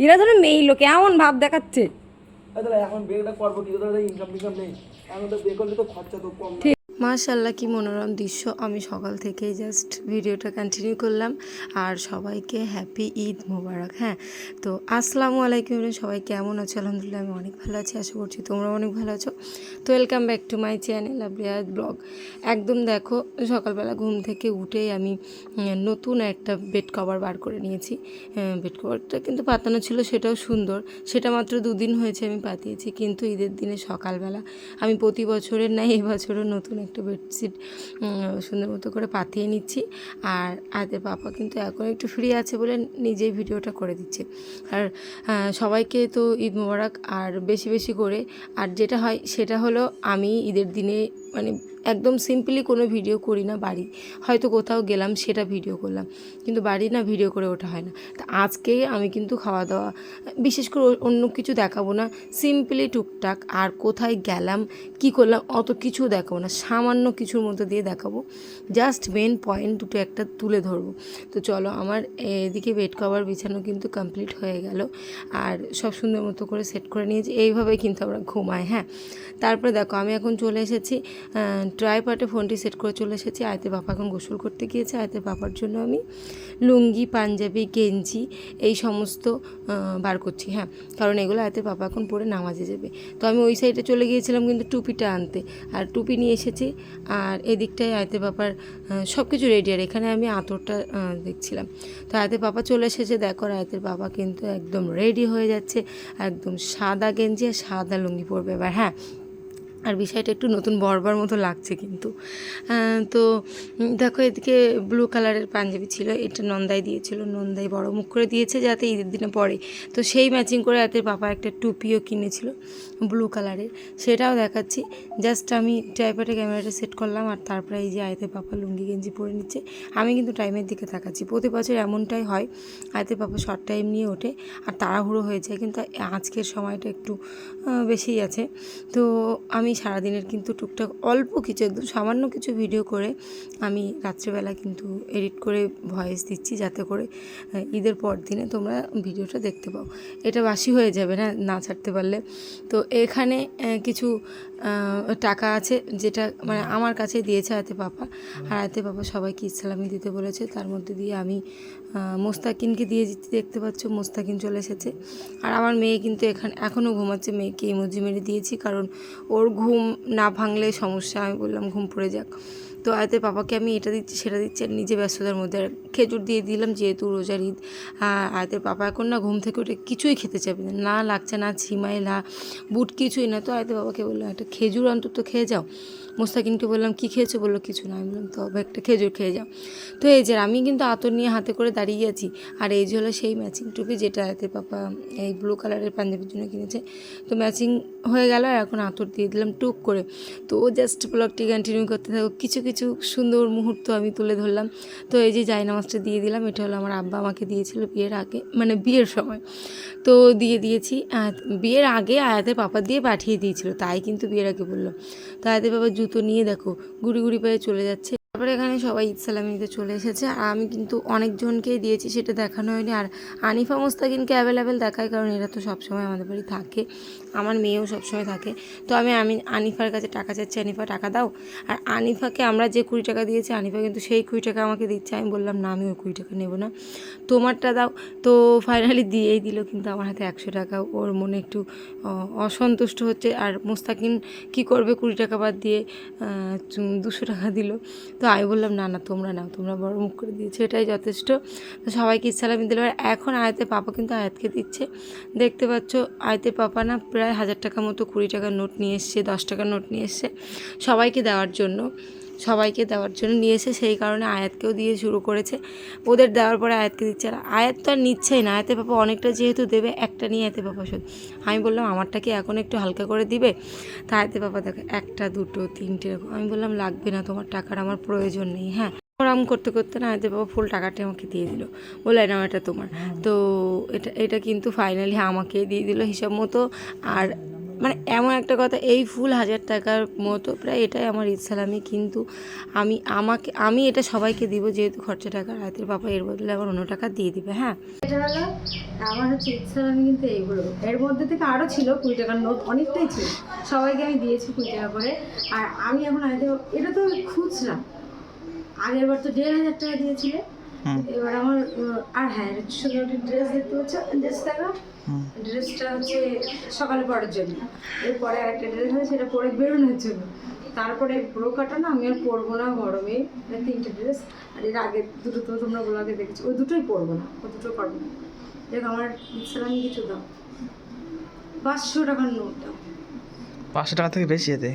এরা ধরো মেয়ে লোক এমন ভাব দেখাচ্ছে। এখন বিয়েটা করবো কি, ইনকাম টিনকাম নেই, এখন তো বিয়ে করলে তো খরচা তো কম না। মাশাআল্লাহ কি মনোরম দৃশ্য। আমি সকাল থেকেই জাস্ট ভিডিওটা কন্টিনিউ করলাম। আর সবাইকে হ্যাপি ঈদ মোবারক। হ্যাঁ, তো আসসালামু আলাইকুম, সবাই কেমন আছো? আলহামদুলিল্লাহ আমি অনেক ভালো আছি, আশা করছি তোমরা অনেক ভালো আছো। তো welcome back to my channel lovely আয়াত ব্লগ। একদম দেখো, সকালবেলা ঘুম থেকে উঠেই আমি নতুন একটা বেড কভার বার করে নিয়েছি। বেড কভারটা কিন্তু পাতানো ছিল, সেটাও সুন্দর। সেটা মাত্র 2 দিন হয়েছে আমি পাতিয়েছি, কিন্তু ঈদের দিনে সকালবেলা আমি প্রতি বছরের নাই এবছরও নতুন একটা বেডশিট সুন্দর মতো করে পাতিয়ে নিচ্ছি। আর আদের পাপা কিন্তু এখন একটু ফ্রি আছে বলে নিজেই ভিডিওটা করে দিচ্ছে। আর সবাইকে তো ঈদ মোবারক। আর বেশি বেশি করে আর যেটা হয় সেটা হলো, আমি ঈদের দিনে মানে একদম সিম্পলি কোনো ভিডিও করি না। বাড়ি হয়তো কোথাও গেলাম সেটা ভিডিও করলাম, কিন্তু বাড়ি না ভিডিও করে ওঠা হয় না। তা আজকে আমি কিন্তু খাওয়া দাওয়া বিশেষ করে অন্য কিছু দেখাবো না, সিম্পলি টুকটাক আর কোথায় গেলাম কি করলাম অত কিছু দেখাবো না, সামান্য কিছুর মধ্যে দিয়ে দেখাবো। জাস্ট মেন পয়েন্ট দুটো একটা তুলে ধরবো। তো চলো, আমার এদিকে বেড কভার বিছানো কিন্তু কমপ্লিট হয়ে গেল। আর সব সুন্দর মতো করে সেট করে নিয়েছি, এইভাবেই কিন্তু আমরা ঘুমাই। হ্যাঁ, তারপরে দেখো আমি এখন চলে এসেছি ট্রাইপডে ফোনটি সেট করে চলে এসেছি। আয়তের বাবা এখন গোসল করতে গিয়েছে। আয়তের বাবার জন্য আমি লুঙ্গি, পাঞ্জাবি, গেঞ্জি এই সমস্ত বার করছি। হ্যাঁ, কারণ এগুলো আয়তের বাবা এখন পরে নামাজে যাবে। তো আমি ওই সাইডে চলে গিয়েছিলাম কিন্তু টুপিটা আনতে, আর টুপি নিয়ে এসেছি। আর এদিকটায় আয়তের বাবার সব কিছু রেডি। আর এখানে আমি আতরটা দেখছিলাম। তো আয়তের বাবা চলে এসেছে। দেখো আয়তের বাবা কিন্তু একদম রেডি হয়ে যাচ্ছে, একদম সাদা গেঞ্জি আর সাদা লুঙ্গি পরবে এবার। হ্যাঁ, আর বিষয়টা একটু নতুন বরবার মতো লাগছে কিন্তু। তো দেখো, এদিকে ব্লু কালারের পাঞ্জাবি ছিল, এটা নন্দাই দিয়েছিল। নন্দাই বড় মুখ করে দিয়েছে যাতে ঈদের দিনে পরে, তো সেই ম্যাচিং করে এতে পাপা একটা টুপিও কিনেছিল ব্লু কালারের, সেটাও দেখাচ্ছি। জাস্ট আমি ট্রাইপডে ক্যামেরাটা সেট করলাম, আর তারপরে এই যে আয়তে পাপা লুঙ্গি গেঞ্জি পরে নিচ্ছে। আমি কিন্তু টাইমের দিকে তাকাচ্ছি, প্রতি বছর এমনটাই হয়। আয়তে পাপা শর্ট টাইম নিয়ে ওঠে আর তাড়াহুড়ো হয়ে যায়, কিন্তু আজকের সময়টা একটু বেশিই আছে। তো আমি সারাদিনের কিন্তু টুকটাক অল্প কিছু, একদম সামান্য কিছু ভিডিও করে আমি রাত্রেবেলা কিন্তু এডিট করে ভয়েস দিচ্ছি, যাতে করে ঈদের পর দিনে তোমরা ভিডিওটা দেখতে পাও। এটা বাসি হয়ে যাবে না না ছাড়তে পারলে। তো এখানে কিছু টাকা আছে, যেটা মানে আমার কাছে দিয়েছে আয়তে পাপা। আর আয়তে পাপা সবাইকে ইসলামি দিতে বলেছে, তার মধ্যে দিয়ে আমি মোস্তাকিনকে দিয়ে দিচ্ছি। দেখতে পাচ্ছ মোস্তাকিন চলে এসেছে। আর আমার মেয়ে কিন্তু এখনও ঘুমাচ্ছে, মেয়েকে ইমোজি মেরে দিয়েছি, কারণ ওর ঘুম না ভাঙলে সমস্যা। আমি বললাম ঘুম পড়ে যাক। তো আয়তের পাপাকে আমি এটা দিচ্ছি সেটা দিচ্ছি, আর নিজে ব্যস্ততার মধ্যে আর খেজুর দিয়ে দিলাম যেহেতু রোজার ঈদ। আয়তের পাপা এখন না ঘুম থেকে উঠে কিছুই খেতে চাবে না, না লাগছে না ছিমাই না বুট কিছুই না। তো আয়তের বাবাকে বললাম একটা খেজুর অন্তত খেয়ে যাও। মোস্তাকিনকে বললাম কী খেয়েছো, বললো কিছু না। আমি বললাম তবে একটা খেজুর খেয়ে যাও। তো এই যে আমি কিন্তু আতর নিয়ে হাতে করে দাঁড়িয়ে আছি। আর এই যে হলো সেই ম্যাচিং টুপি, যেটা আয়তের পাপা এই ব্লু কালারের পাঞ্জাবির জন্য কিনেছে। তো ম্যাচিং হয়ে গেল, আর এখন আতর দিয়ে দিলাম টুক করে। তো ও জাস্ট ব্লগটি কন্টিনিউ করতে থাকো, কিছু কিছু সুন্দর মুহূর্ত আমি তুলে ধরলাম। তো এই যে জায়নামাজটা দিয়ে দিলাম, এটা হলো আমার আব্বা আমাকে দিয়েছিল বিয়ের আগে, মানে বিয়ের সময়। তো দিয়ে দিয়েছি। বিয়ের আগে আয়াতের পাপা দিয়ে পাঠিয়ে দিয়েছিল, তাই কিন্তু বিয়ের আগে বললো। তো আয়াতের পাপা জুতো নিয়ে দেখো গুড়ি গুড়ি পায়ে চলে যাচ্ছে। তারপরে এখানে সবাই ঈদ সালামি দিতে চলে এসেছে, আর আমি কিন্তু অনেকজনকেই দিয়েছি, সেটা দেখানো হয়নি। আর আনিফা মোস্তাকিনকে অ্যাভেলেবেল দেখায়, কারণ এরা তো সবসময় আমাদের বাড়ি থাকে, আমার মেয়েও সবসময় থাকে। তো আমি আনিফার কাছে টাকা চাচ্ছি, আনিফা টাকা দাও। আর আনিফাকে আমরা যে 20 টাকা দিয়েছি, আনিফা কিন্তু সেই 20 টাকা আমাকে দিচ্ছে। আমি বললাম না, আমি ওই 20 টাকা নেবো না, তোমারটা দাও। তো ফাইনালি দিয়েই দিল, কিন্তু আমার হাতে 100 টাকা। ওর মনে একটু অসন্তুষ্ট হচ্ছে। আর মোস্তাকিন কি করবে, 20 টাকা বাদ দিয়ে 200 টাকা দিল। তো আমি বললাম না না, তোমরা নাও, তোমরা বড় মুখ করে দিয়েছো, এটাই যথেষ্ট। তো সবাইকে ইসলামি দিল। আর এখন আয়াতের পাপা কিন্তু আয়াতকে দিচ্ছে। দেখতে পাচ্ছ আয়াতের পাপা না প্রায় 1000 টাকা মতো 20 টাকার নোট নিয়ে এসছে, 10 টাকার নোট নিয়ে এসছে সবাইকে দেওয়ার জন্য। নিয়ে এসে সেই কারণে আয়াতকেও দিয়ে শুরু করেছে। ওদের দেওয়ার পরে আয়াতকে দিচ্ছে। আর আয়াত তো আর নিচ্ছেই না, আয়াতের পাপা অনেকটা যেহেতু দেবে, একটা নিয়ে আয়াতের পাপা শোধ। আমি বললাম আমারটা কি এখন একটু হালকা করে দিবে। তা আয়াতের পাপা দেখো 1, 2, 3 এরকম। আমি বললাম লাগবে না, তোমার টাকার আমার প্রয়োজন নেই। হ্যাঁ, আরাম করতে করতে না আয়াতের বাবা ফুল টাকাটা আমাকে দিয়ে দিল, বলে না এটা তোমার। তো এটা কিন্তু ফাইনালি আমাকে দিয়ে দিল হিসাব মতো। আর মানে এমন একটা কথা, এই ফুল 1000 টাকার মতো প্রায়, এটাই আমার ঈদ সালামি। কিন্তু আমি এটা সবাইকে দিব, যেহেতু খরচা টাকা রাতের পাপা এর বদলে আবার অন্য টাকা দিয়ে দিবে। হ্যাঁ, এটা হলো আমার হচ্ছে ঈদ সালামি, কিন্তু এইগুলো এর মধ্যে থেকে আরও ছিল 20 টাকার নোট, অনেকটাই ছিল, সবাইকে আমি দিয়েছি 20 টাকা করে। আর আমি এখন এটা তো খুচরা, আগের বার তো 1500 টাকা দিয়েছিলে, এবার আমার আর হ্যাঁ সুন্দর একটা ড্রেস দেখতে পাচ্ছ, ড্রেসটা হচ্ছে সকালে পরার জন্য, এরপরে আরেকটা ড্রেস হয় সেটা পরে বেরোনোর জন্য, তারপরে ব্রোকাটা না আমি আর পরবো না গরমে, 3টে ড্রেস। আর এর আগে দুটো তো তোমরা ব্লগে দেখেছো, ওই দুটোই পরবো না, ওই দুটো পারবো না। দেখ আমার ইসলামী কিছু দাও, 500 টাকার নোট দাও। 500 টাকা থেকে বেশি এতে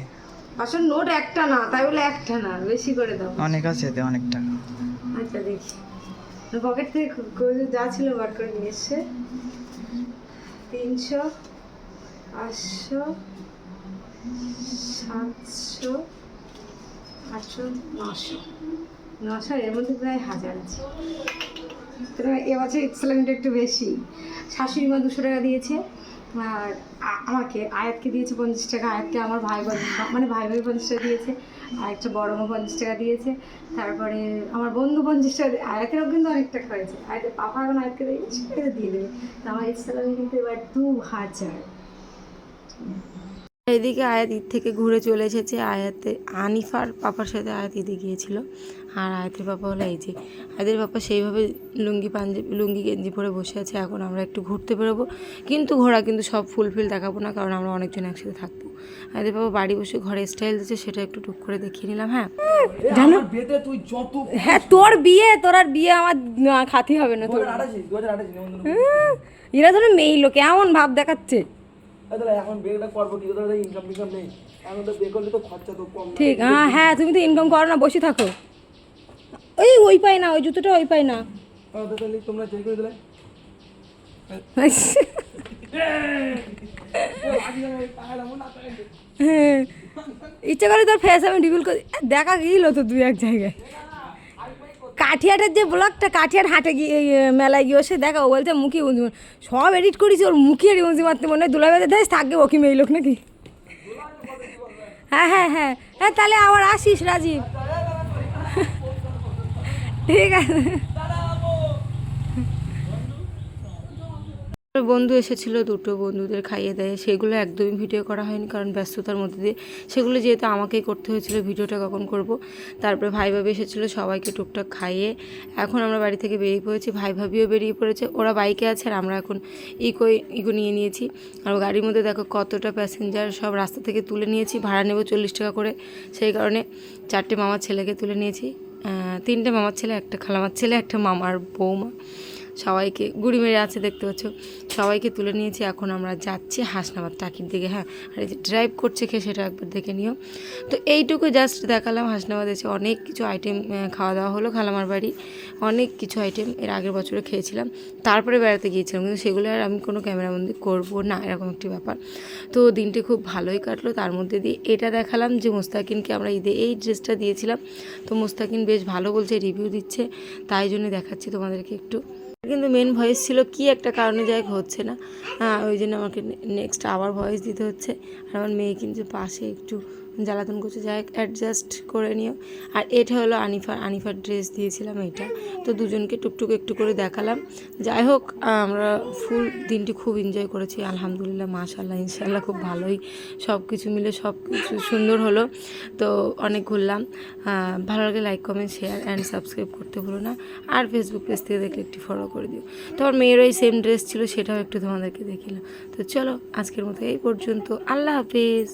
500 নোট একটা না, তাই বলে একটা না, বেশি করে দাও। অনেক আছে, এতে অনেক টাকা। আচ্ছা দেখি, পকেট থেকে যা ছিল বার করে নিয়ে এসছে। 300, 500, 700, 800, 900, এর মধ্যে প্রায় 1000 আছে। এবছর এক্সেলেন্ট একটু বেশি। শাশুড়ি মা 200 টাকা দিয়েছে, আর আমাকে আয়াতকে দিয়েছে 50 টাকা, আয়াতকে আমার ভাই মানে ভাই 50 টাকা দিয়েছে, আর একটা বড় মা 50 টাকা দিয়েছে, তারপরে আমার বন্ধু 50 টাকা, আয়াতেরও কিন্তু অনেক টাকা হয়েছে, আয়াতের পাপা এখন আয়াতকে সেটা দিয়ে দেবে। তো আমার ইসলামে কিন্তু এবার 2000। এদিকে আয়াত ঈদ থেকে ঘুরে চলে এসেছে। আনিফার পাপার সাথে আয়াত ঈদে গিয়েছিল, আর আয়াতের পাপা হলো এই যে, আয়াতের পাপা সেইভাবে লুঙ্গি গেঞ্জি পরে বসে আছে। এখন আমরা একটু ঘুরতে বেরোবো, কিন্তু ঘোরা কিন্তু সব ফুলফিল দেখাবো না, কারণ আমরা অনেকজন একসাথে থাকবো। আয়াতের পাপা বাড়ি বসে ঘরে স্টাইল দিচ্ছে, সেটা একটু টুক করে দেখিয়ে নিলাম। হ্যাঁ জানো বিয়েতে তুই যত হ্যাঁ তোর বিয়ে, তোর আর বিয়ে আমার খাতি হবে না তোর। 2028 এরা ধরো মেয়ে লোক এমন ভাব দেখাচ্ছে। এখন বিয়েটা করবো কি করে, ইনকাম নেই, এখন তো বিয়ে করলে তো খরচা তো কম। ঠিক, হ্যাঁ তুমি তো ইনকাম করো না, বসে থাকো। ওই পাই না, ওই জুতোটা ওই পাই না। তাহলে তোমরা চেক করে দিলে হ্যাঁ, ইচ্ছা করে তোর ফেস আমি রিভিল করি, দেখা গিয়েছিল তো 2-1 জায়গায়। কাঠিয়াটের যে ব্লগটা, কাঠিয়াট হাটে গিয়ে মেলায় গিয়ে সে দেখা, ও বলছে মুখে উঁচি, সব এডিট করেছি, ওর মুখে উঁচি মারতে মনে হয় দুলাই বেঁধে দেয়, থাকবে ওকে মেয়ে লোক নাকি। হ্যাঁ হ্যাঁ হ্যাঁ হ্যাঁ, তাহলে আবার আসিস রাজীব। ঠিক আছে। বন্ধু এসেছিল, দুটো বন্ধুদের খাইয়ে দেয়, সেগুলো একদমই ভিডিও করা হয়নি, কারণ ব্যস্ততার মধ্যে দিয়ে সেগুলো যেহেতু আমাকেই করতে হয়েছিল, ভিডিওটা কখন করব। তারপরে ভাই ভাবি এসেছিলো, সবাইকে টুকটাক খাইয়ে এখন আমরা বাড়ি থেকে বেরিয়ে পড়েছি। ভাই ভাবিও বেরিয়ে পড়েছে, ওরা বাইকে আছে আর আমরা এখন ইকো নিয়ে নিয়েছি। আর গাড়ির মধ্যে দেখো কতটা প্যাসেঞ্জার, সব রাস্তা থেকে তুলে নিয়েছি, ভাড়া নেব 40 টাকা করে। সেই কারণে 4টে মামার ছেলেকে তুলে নিয়েছি, 3টে মামার ছেলে, একটা খালামার ছেলে, একটা মামার বৌমা, সবাইকে গুড়ি মেরে আছে দেখতে পাচ্ছ, সবাইকে তুলে নিয়েছি। এখন আমরা যাচ্ছি হাসনাবাদ টাকির দিকে। হ্যাঁ, আর এই যে ড্রাইভ করছে কে সেটা একবার দেখে নিও। তো এইটুকু জাস্ট দেখালাম। হাসনাবাদ এসে অনেক কিছু আইটেম খাওয়া দাওয়া হলো, খালামার বাড়ি অনেক কিছু আইটেম এর আগের বছরে খেয়েছিলাম, তারপরে বেড়াতে গিয়েছিলাম, কিন্তু সেগুলো আর আমি কোনো ক্যামেরাবন্দি করবো না, এরকম একটি ব্যাপার। তো দিনটি খুব ভালোই কাটলো। তার মধ্যে দিয়ে এটা দেখালাম যে মুস্তাকিনকে আমরা ঈদে এই ড্রেসটা দিয়েছিলাম, তো মুস্তাকিন বেশ ভালো বলছে, রিভিউ দিচ্ছে, তাই জন্য দেখাচ্ছি তোমাদেরকে একটু। কিন্তু মেন ভয়েস ছিল কি একটা কারণে যাই হচ্ছে না, ওই জন্য আমাকে নেক্সট আবার ভয়েস দিতে হচ্ছে। আর আমার মেয়ে কিন্তু পাশে একটু জ্বালাতন করছে, যাই অ্যাডজাস্ট করে নিও। আর এটা হলো আনিফার ড্রেস দিয়েছিলাম এটা, তো দুজনকে টুকটুক একটু করে দেখালাম। যাই হোক, আমরা ফুল দিনটি খুব এনজয় করেছি, আলহামদুলিল্লাহ, মাশাআল্লাহ, ইনশাআল্লাহ খুব ভালোই সব কিছু মিলে সব কিছু সুন্দর হলো। তো অনেক ঘুরলাম। ভালো লাগে like comment share and subscribe করতে ভুলো না। আর ফেসবুক পেজ থেকে দেখলে একটু ফলো করে দিও। তো আমার মেয়ের ওই সেম ড্রেস ছিল, সেটাও একটু তোমাদেরকে দেখিলাম। তো চলো আজকের মতো এই পর্যন্ত, আল্লাহ হাফেজ।